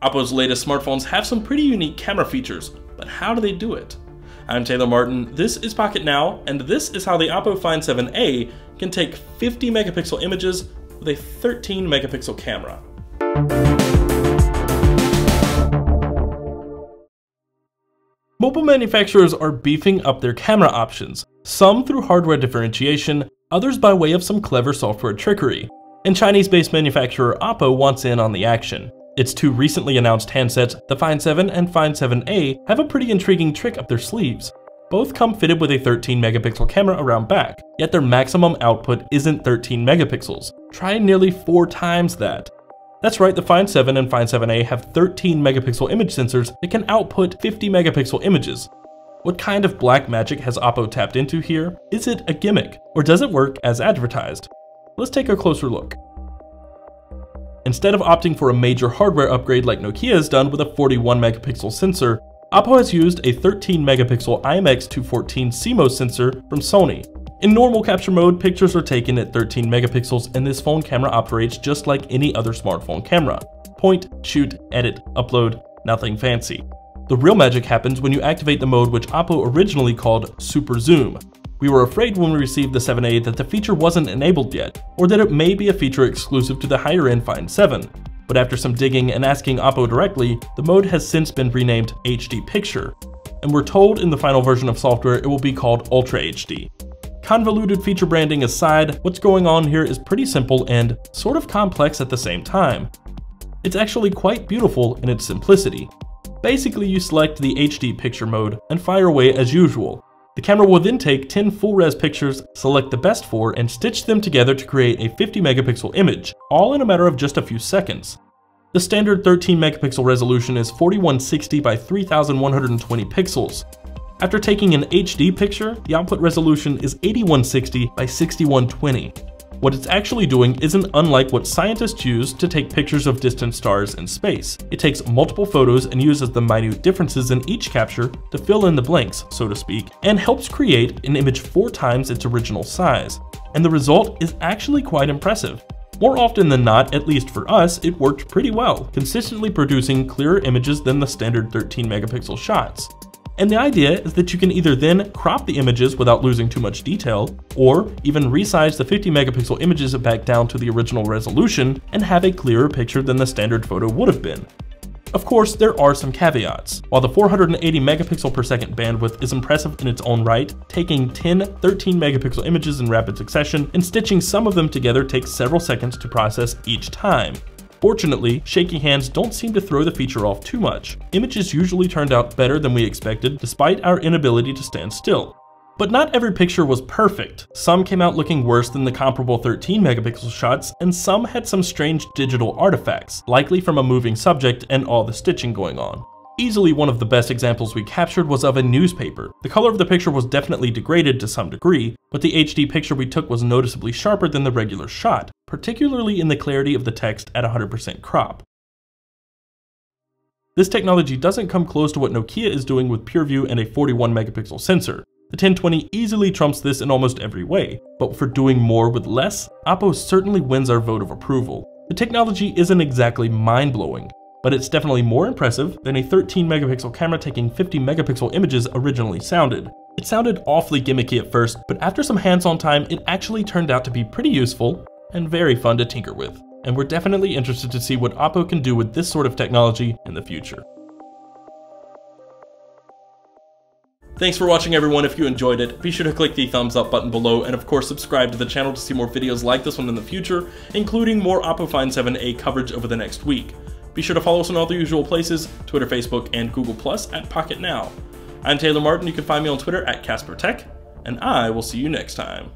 Oppo's latest smartphones have some pretty unique camera features, but how do they do it? I'm Taylor Martin, this is Pocketnow, and this is how the Oppo Find 7a can take 50 megapixel images with a 13 megapixel camera. Mobile manufacturers are beefing up their camera options, some through hardware differentiation, others by way of some clever software trickery. And Chinese-based manufacturer Oppo wants in on the action. Its two recently announced handsets, the Find 7 and Find 7a, have a pretty intriguing trick up their sleeves. Both come fitted with a 13 megapixel camera around back, yet their maximum output isn't 13 megapixels. Try nearly 4 times that. That's right, the Find 7 and Find 7a have 13 megapixel image sensors that can output 50 megapixel images. What kind of black magic has Oppo tapped into here? Is it a gimmick, or does it work as advertised? Let's take a closer look. Instead of opting for a major hardware upgrade like Nokia has done with a 41 megapixel sensor, Oppo has used a 13 megapixel IMX214 CMOS sensor from Sony. In normal capture mode, pictures are taken at 13 megapixels and this phone camera operates just like any other smartphone camera. Point, shoot, edit, upload, nothing fancy. The real magic happens when you activate the mode which Oppo originally called Super Zoom. We were afraid when we received the 7a that the feature wasn't enabled yet, or that it may be a feature exclusive to the higher-end Find 7. But after some digging and asking Oppo directly, the mode has since been renamed HD Picture, and we're told in the final version of software it will be called Ultra HD. Convoluted feature branding aside, what's going on here is pretty simple and sort of complex at the same time. It's actually quite beautiful in its simplicity. Basically, you select the HD Picture mode and fire away as usual. The camera will then take 10 full-res pictures, select the best 4, and stitch them together to create a 50 megapixel image, all in a matter of just a few seconds. The standard 13 megapixel resolution is 4160 by 3120 pixels. After taking an HD picture, the output resolution is 8160 by 6120. What it's actually doing isn't unlike what scientists use to take pictures of distant stars in space. It takes multiple photos and uses the minute differences in each capture to fill in the blanks, so to speak, and helps create an image 4 times its original size. And the result is actually quite impressive. More often than not, at least for us, it worked pretty well, consistently producing clearer images than the standard 13 megapixel shots. And the idea is that you can either then crop the images without losing too much detail, or even resize the 50 megapixel images back down to the original resolution and have a clearer picture than the standard photo would have been. Of course, there are some caveats. While the 480 megapixel per second bandwidth is impressive in its own right, taking 10 13 megapixel images in rapid succession and stitching some of them together takes several seconds to process each time. Fortunately, shaky hands don't seem to throw the feature off too much. Images usually turned out better than we expected despite our inability to stand still. But not every picture was perfect. Some came out looking worse than the comparable 13 megapixel shots, and some had some strange digital artifacts, likely from a moving subject and all the stitching going on. Easily one of the best examples we captured was of a newspaper. The color of the picture was definitely degraded to some degree, but the HD picture we took was noticeably sharper than the regular shot, particularly in the clarity of the text at 100% crop. This technology doesn't come close to what Nokia is doing with PureView and a 41 megapixel sensor. The 1020 easily trumps this in almost every way, but for doing more with less, Oppo certainly wins our vote of approval. The technology isn't exactly mind-blowing, but it's definitely more impressive than a 13 megapixel camera taking 50 megapixel images originally sounded. It sounded awfully gimmicky at first, but after some hands-on time, it actually turned out to be pretty useful and very fun to tinker with. And we're definitely interested to see what Oppo can do with this sort of technology in the future. Thanks for watching everyone. If you enjoyed it, be sure to click the thumbs up button below and of course subscribe to the channel to see more videos like this one in the future, including more Oppo Find 7a coverage over the next week. Be sure to follow us on all the usual places, Twitter, Facebook, and Google+ at Pocketnow. I'm Taylor Martin. You can find me on Twitter at CasperTech, and I will see you next time.